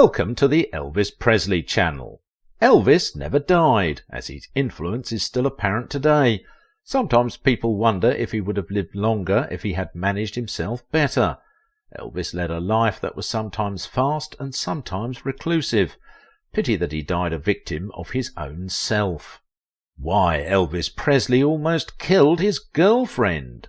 Welcome to the Elvis Presley channel. Elvis never died, as his influence is still apparent today. Sometimes people wonder if he would have lived longer if he had managed himself better. Elvis led a life that was sometimes fast and sometimes reclusive. Pity that he died a victim of his own self. Why Elvis Presley almost killed his girlfriend.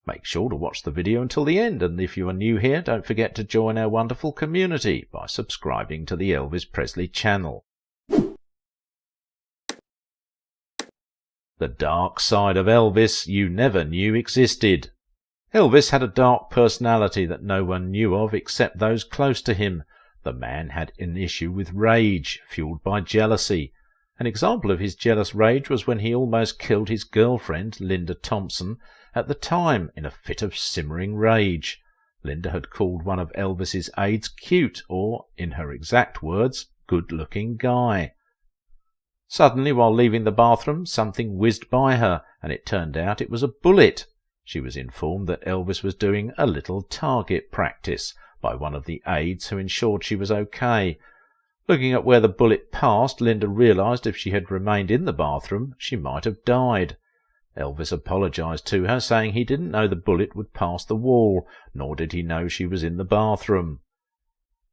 Make sure to watch the video until the end, and if you are new here, don't forget to join our wonderful community by subscribing to the Elvis Presley channel. The dark side of Elvis you never knew existed. Elvis had a dark personality that no one knew of except those close to him. The man had an issue with rage, fueled by jealousy. An example of his jealous rage was when he almost killed his girlfriend, Linda Thompson, at the time, in a fit of simmering rage. Linda had called one of Elvis's aides cute, or, in her exact words, good-looking guy. Suddenly, while leaving the bathroom, something whizzed by her, and it turned out it was a bullet. She was informed that Elvis was doing a little target practice by one of the aides, who ensured she was okay. Looking at where the bullet passed, Linda realized if she had remained in the bathroom, she might have died. Elvis apologized to her, saying he didn't know the bullet would pass the wall, nor did he know she was in the bathroom.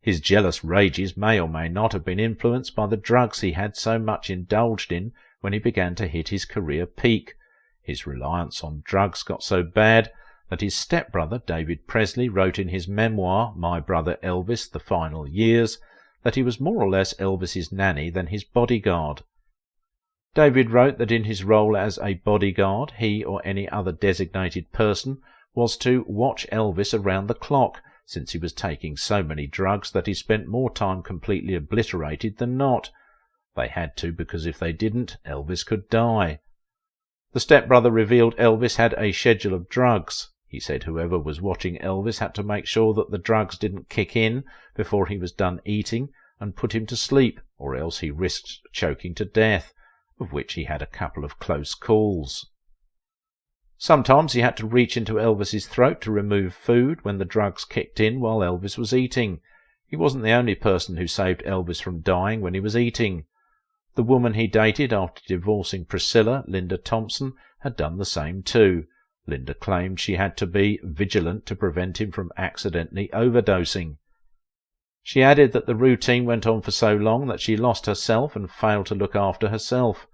His jealous rages may or may not have been influenced by the drugs he had so much indulged in when he began to hit his career peak. His reliance on drugs got so bad that his stepbrother, David Presley, wrote in his memoir, My Brother Elvis, The Final Years, that he was more or less Elvis's nanny than his bodyguard. David wrote that in his role as a bodyguard, he or any other designated person was to watch Elvis around the clock, since he was taking so many drugs that he spent more time completely obliterated than not. They had to, because if they didn't, Elvis could die. The stepbrother revealed Elvis had a schedule of drugs. He said whoever was watching Elvis had to make sure that the drugs didn't kick in before he was done eating and put him to sleep, or else he risked choking to death, of which he had a couple of close calls. Sometimes he had to reach into Elvis's throat to remove food when the drugs kicked in while Elvis was eating. He wasn't the only person who saved Elvis from dying when he was eating. The woman he dated after divorcing Priscilla, Linda Thompson, had done the same too. Linda claimed she had to be vigilant to prevent him from accidentally overdosing. She added that the routine went on for so long that she lost herself and failed to look after herself.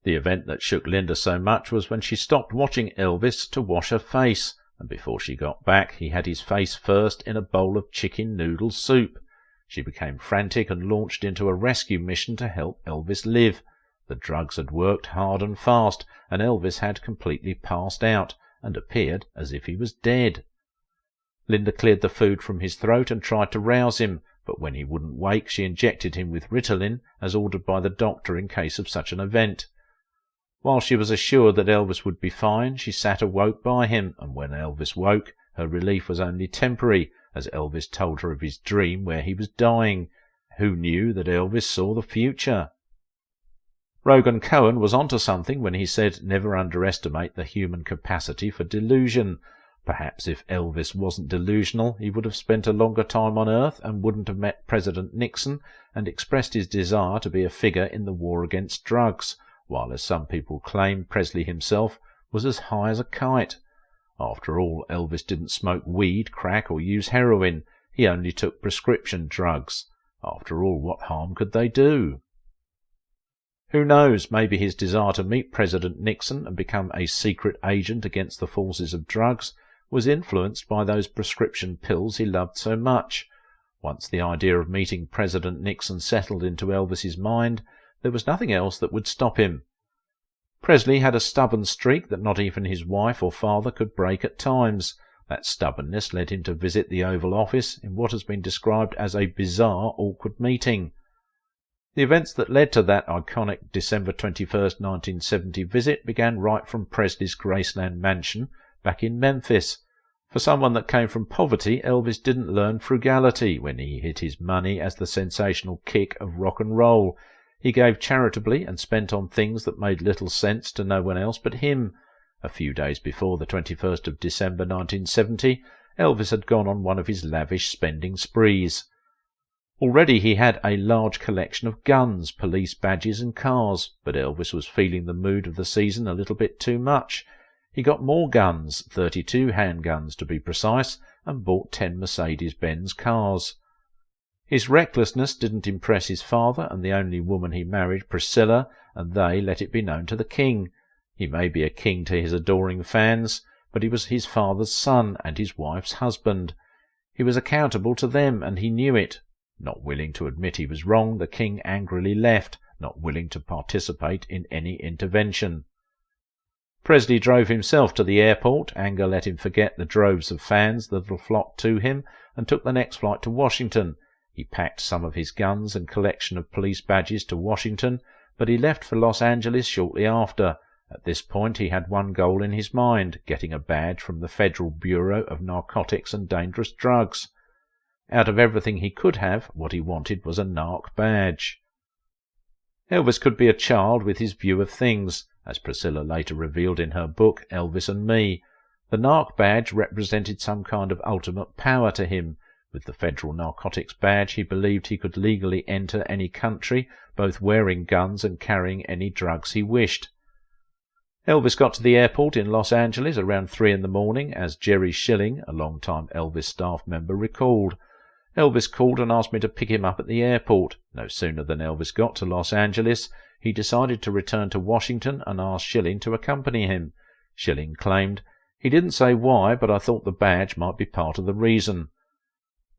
The event that shook Linda so much was when she stopped watching Elvis to wash her face, and before she got back he had his face first in a bowl of chicken noodle soup. She became frantic and launched into a rescue mission to help Elvis live. The drugs had worked hard and fast, and Elvis had completely passed out, and appeared as if he was dead. Linda cleared the food from his throat and tried to rouse him, but when he wouldn't wake she injected him with Ritalin, as ordered by the doctor in case of such an event. While she was assured that Elvis would be fine, she sat awoke by him, and when Elvis woke, her relief was only temporary, as Elvis told her of his dream where he was dying. Who knew that Elvis saw the future? Rogan Cohen was onto something when he said never underestimate the human capacity for delusion. Perhaps if Elvis wasn't delusional, he would have spent a longer time on Earth and wouldn't have met President Nixon and expressed his desire to be a figure in the war against drugs, while, as some people claim, Presley himself was as high as a kite. After all, Elvis didn't smoke weed, crack, or use heroin. He only took prescription drugs. After all, what harm could they do? Who knows, maybe his desire to meet President Nixon and become a secret agent against the forces of drugs was influenced by those prescription pills he loved so much. Once the idea of meeting President Nixon settled into Elvis's mind, there was nothing else that would stop him. Presley had a stubborn streak that not even his wife or father could break at times. That stubbornness led him to visit the Oval Office in what has been described as a bizarre, awkward meeting. The events that led to that iconic December 21st, 1970 visit began right from Presley's Graceland mansion back in Memphis. For someone that came from poverty, Elvis didn't learn frugality when he hit his money as the sensational kick of rock and roll. He gave charitably and spent on things that made little sense to no one else but him. A few days before the 21st of December 1970, Elvis had gone on one of his lavish spending sprees. Already he had a large collection of guns, police badges and cars, but Elvis was feeling the mood of the season a little bit too much. He got more guns, 32 handguns to be precise, and bought 10 Mercedes-Benz cars. His recklessness didn't impress his father and the only woman he married, Priscilla, and they let it be known to the king. He may be a king to his adoring fans, but he was his father's son and his wife's husband. He was accountable to them, and he knew it. Not willing to admit he was wrong, the king angrily left, not willing to participate in any intervention. Presley drove himself to the airport. Anger let him forget the droves of fans that had flocked to him, and took the next flight to Washington. He packed some of his guns and collection of police badges to Washington, but he left for Los Angeles shortly after. At this point he had one goal in his mind, getting a badge from the Federal Bureau of Narcotics and Dangerous Drugs. Out of everything he could have, what he wanted was a narc badge. Elvis could be a child with his view of things, as Priscilla later revealed in her book, Elvis and Me. The narc badge represented some kind of ultimate power to him. With the Federal Narcotics badge he believed he could legally enter any country, both wearing guns and carrying any drugs he wished. Elvis got to the airport in Los Angeles around 3 in the morning, as Jerry Schilling, a long-time Elvis staff member, recalled. Elvis called and asked me to pick him up at the airport. No sooner than Elvis got to Los Angeles, he decided to return to Washington and asked Schilling to accompany him. Schilling claimed, "He didn't say why, but I thought the badge might be part of the reason."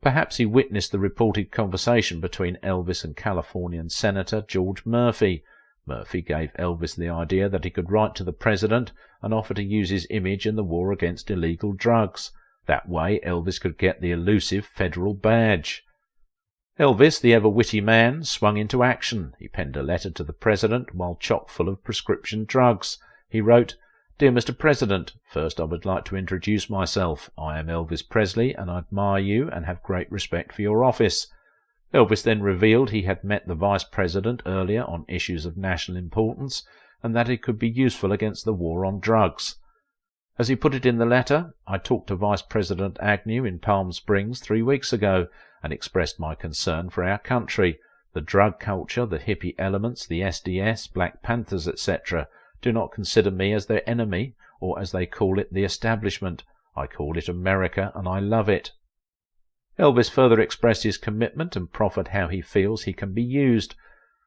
Perhaps he witnessed the reported conversation between Elvis and Californian Senator George Murphy. Murphy gave Elvis the idea that he could write to the president and offer to use his image in the war against illegal drugs. That way Elvis could get the elusive federal badge. Elvis, the ever-witty man, swung into action. He penned a letter to the president while chock full of prescription drugs. He wrote, "Dear Mr. President, first I would like to introduce myself. I am Elvis Presley, and I admire you and have great respect for your office." Elvis then revealed he had met the Vice President earlier on issues of national importance, and that it could be useful against the war on drugs. As he put it in the letter, "I talked to Vice President Agnew in Palm Springs 3 weeks ago, and expressed my concern for our country. The drug culture, the hippie elements, the SDS, Black Panthers, etc., do not consider me as their enemy, or as they call it, the establishment. I call it America, and I love it." Elvis further expressed his commitment and proffered how he feels he can be used.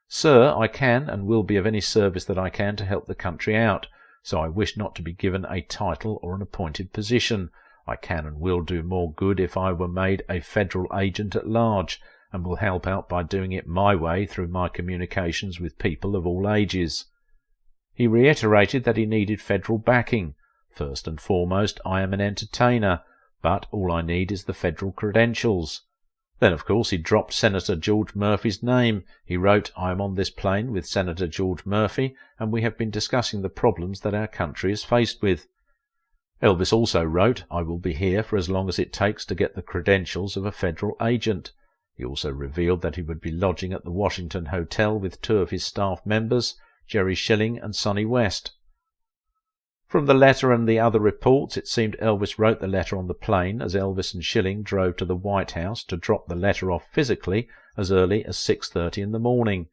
"Sir, I can and will be of any service that I can to help the country out, so I wish not to be given a title or an appointed position. I can and will do more good if I were made a federal agent at large, and will help out by doing it my way through my communications with people of all ages." He reiterated that he needed federal backing. "First and foremost, I am an entertainer, but all I need is the federal credentials." Then, of course, he dropped Senator George Murphy's name. He wrote, "I am on this plane with Senator George Murphy, and we have been discussing the problems that our country is faced with." Elvis also wrote, "I will be here for as long as it takes to get the credentials of a federal agent." He also revealed that he would be lodging at the Washington Hotel with 2 of his staff members, Jerry Schilling and Sonny West. From the letter and the other reports, it seemed Elvis wrote the letter on the plane as Elvis and Schilling drove to the White House to drop the letter off physically as early as 6:30 in the morning.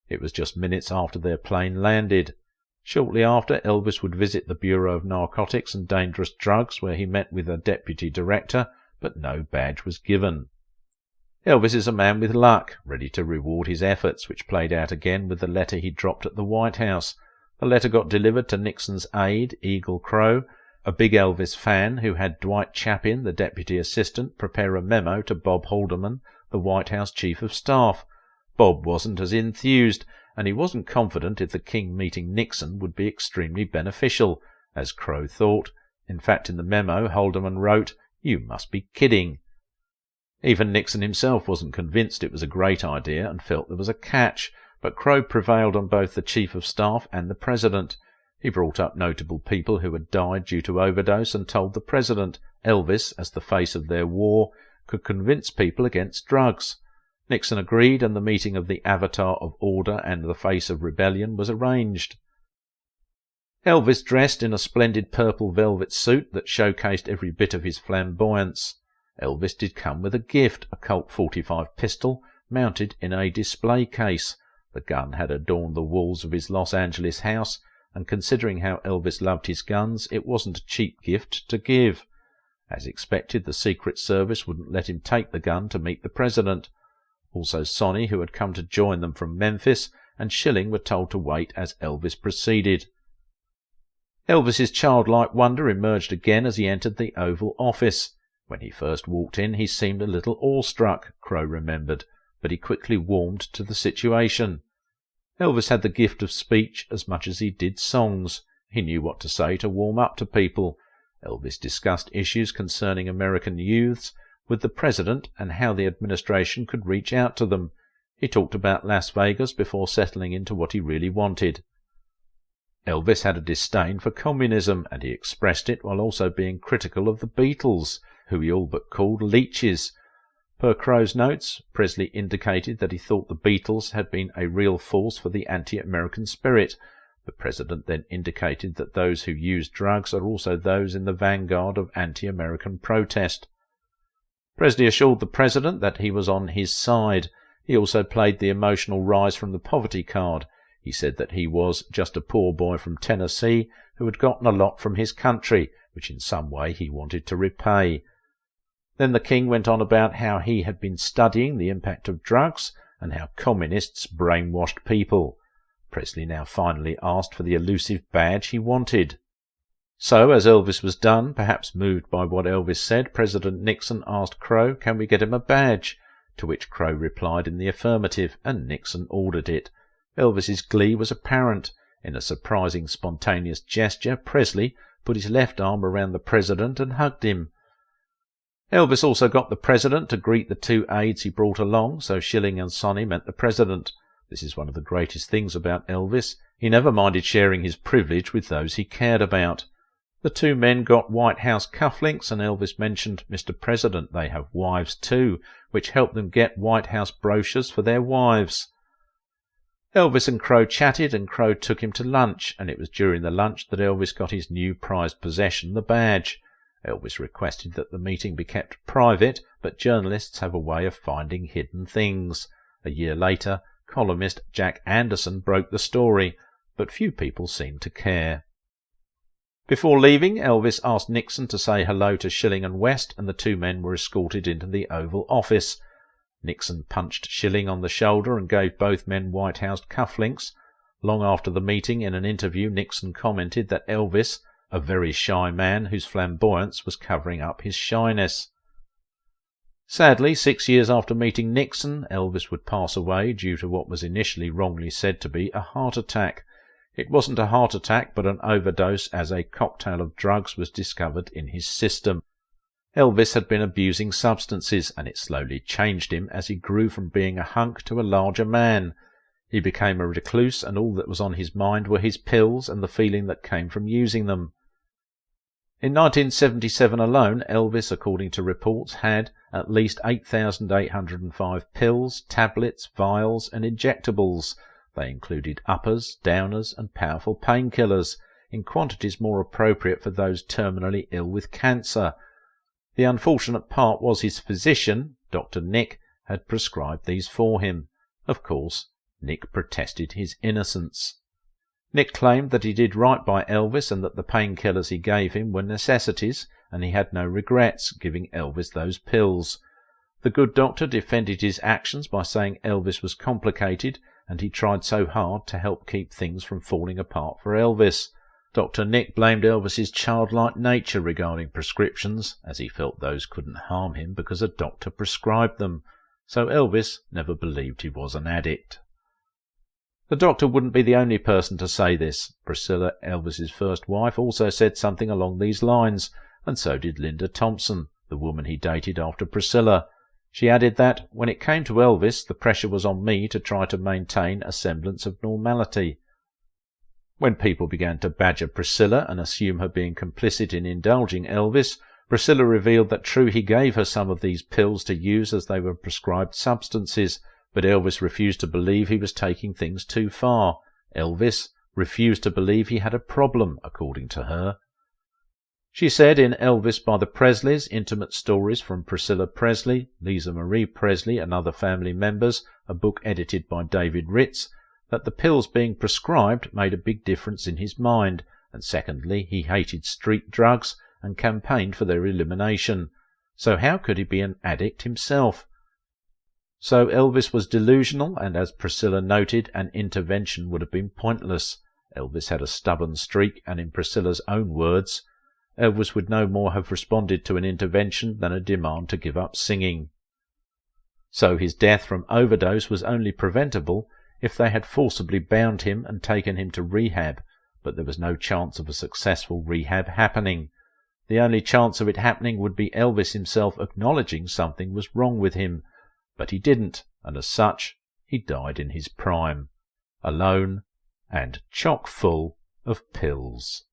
It was just minutes after their plane landed. Shortly after, Elvis would visit the Bureau of Narcotics and Dangerous Drugs, where he met with a deputy director, but no badge was given. Elvis is a man with luck, ready to reward his efforts, which played out again with the letter he dropped at the White House. The letter got delivered to Nixon's aide, Eagle Crow, a big Elvis fan who had Dwight Chapin, the deputy assistant, prepare a memo to Bob Haldeman, the White House chief of staff. Bob wasn't as enthused, and he wasn't confident if the king meeting Nixon would be extremely beneficial, as Crow thought. In fact, in the memo, Haldeman wrote, "You must be kidding." Even Nixon himself wasn't convinced it was a great idea and felt there was a catch, but Crow prevailed on both the chief of staff and the president. He brought up notable people who had died due to overdose and told the president Elvis, as the face of their war, could convince people against drugs. Nixon agreed, and the meeting of the avatar of order and the face of rebellion was arranged. Elvis dressed in a splendid purple velvet suit that showcased every bit of his flamboyance. Elvis did come with a gift, a Colt .45 pistol, mounted in a display case. The gun had adorned the walls of his Los Angeles house, and considering how Elvis loved his guns, it wasn't a cheap gift to give. As expected, the Secret Service wouldn't let him take the gun to meet the president. Also Sonny, who had come to join them from Memphis, and Schilling were told to wait as Elvis proceeded. Elvis's childlike wonder emerged again as he entered the Oval Office. When he first walked in, he seemed a little awestruck, Crow remembered, but he quickly warmed to the situation. Elvis had the gift of speech as much as he did songs. He knew what to say to warm up to people. Elvis discussed issues concerning American youths with the president and how the administration could reach out to them. He talked about Las Vegas before settling into what he really wanted. Elvis had a disdain for communism, and he expressed it while also being critical of the Beatles, who he all but called leeches. Per Crow's notes, Presley indicated that he thought the Beatles had been a real force for the anti-American spirit. The president then indicated that those who use drugs are also those in the vanguard of anti-American protest. Presley assured the president that he was on his side. He also played the emotional rise from the poverty card. He said that he was just a poor boy from Tennessee who had gotten a lot from his country, which in some way he wanted to repay. Then the king went on about how he had been studying the impact of drugs and how communists brainwashed people. Presley now finally asked for the elusive badge he wanted. So, as Elvis was done, perhaps moved by what Elvis said, President Nixon asked Crow, "Can we get him a badge?" To which Crow replied in the affirmative, and Nixon ordered it. Elvis's glee was apparent. In a surprising, spontaneous gesture, Presley put his left arm around the president and hugged him. Elvis also got the president to greet the two aides he brought along, so Schilling and Sonny met the president. This is one of the greatest things about Elvis. He never minded sharing his privilege with those he cared about. The two men got White House cufflinks, and Elvis mentioned, "Mr. President, they have wives too," which helped them get White House brochures for their wives. Elvis and Crow chatted, and Crow took him to lunch, and it was during the lunch that Elvis got his new prized possession, the badge. Elvis requested that the meeting be kept private, but journalists have a way of finding hidden things. A year later, columnist Jack Anderson broke the story, but few people seemed to care. Before leaving, Elvis asked Nixon to say hello to Schilling and West, and the two men were escorted into the Oval Office. Nixon punched Schilling on the shoulder and gave both men White House cufflinks. Long after the meeting, in an interview, Nixon commented that Elvis, a very shy man whose flamboyance was covering up his shyness. Sadly, 6 years after meeting Nixon, Elvis would pass away due to what was initially wrongly said to be a heart attack. It wasn't a heart attack, but an overdose, as a cocktail of drugs was discovered in his system. Elvis had been abusing substances, and it slowly changed him as he grew from being a hunk to a larger man. He became a recluse, and all that was on his mind were his pills and the feeling that came from using them. In 1977 alone, Elvis, according to reports, had at least 8,805 pills, tablets, vials, and injectables. They included uppers, downers, and powerful painkillers, in quantities more appropriate for those terminally ill with cancer. The unfortunate part was his physician, Dr. Nick, had prescribed these for him. Of course, Nick protested his innocence. Nick claimed that he did right by Elvis and that the painkillers he gave him were necessities, and he had no regrets giving Elvis those pills. The good doctor defended his actions by saying Elvis was complicated, and he tried so hard to help keep things from falling apart for Elvis. Dr. Nick blamed Elvis's childlike nature regarding prescriptions, as he felt those couldn't harm him because a doctor prescribed them, so Elvis never believed he was an addict. The doctor wouldn't be the only person to say this. Priscilla, Elvis's first wife, also said something along these lines, and so did Linda Thompson, the woman he dated after Priscilla. She added that, when it came to Elvis, the pressure was on me to try to maintain a semblance of normality. When people began to badger Priscilla and assume her being complicit in indulging Elvis, Priscilla revealed that true he gave her some of these pills to use as they were prescribed substances, but Elvis refused to believe he was taking things too far. Elvis refused to believe he had a problem, according to her. She said in Elvis by the Presleys, Intimate Stories from Priscilla Presley, Lisa Marie Presley and Other Family Members, a book edited by David Ritz, that the pills being prescribed made a big difference in his mind, and secondly, he hated street drugs and campaigned for their elimination. So how could he be an addict himself? So Elvis was delusional, and as Priscilla noted, an intervention would have been pointless. Elvis had a stubborn streak, and in Priscilla's own words, Elvis would no more have responded to an intervention than a demand to give up singing. So his death from overdose was only preventable if they had forcibly bound him and taken him to rehab, but there was no chance of a successful rehab happening. The only chance of it happening would be Elvis himself acknowledging something was wrong with him, but he didn't, and as such he died in his prime, alone and chock full of pills.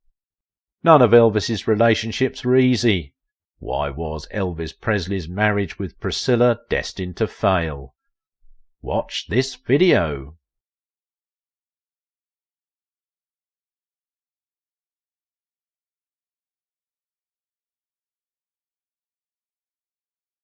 None of Elvis's relationships were easy. Why was Elvis Presley's marriage with Priscilla destined to fail? Watch this video.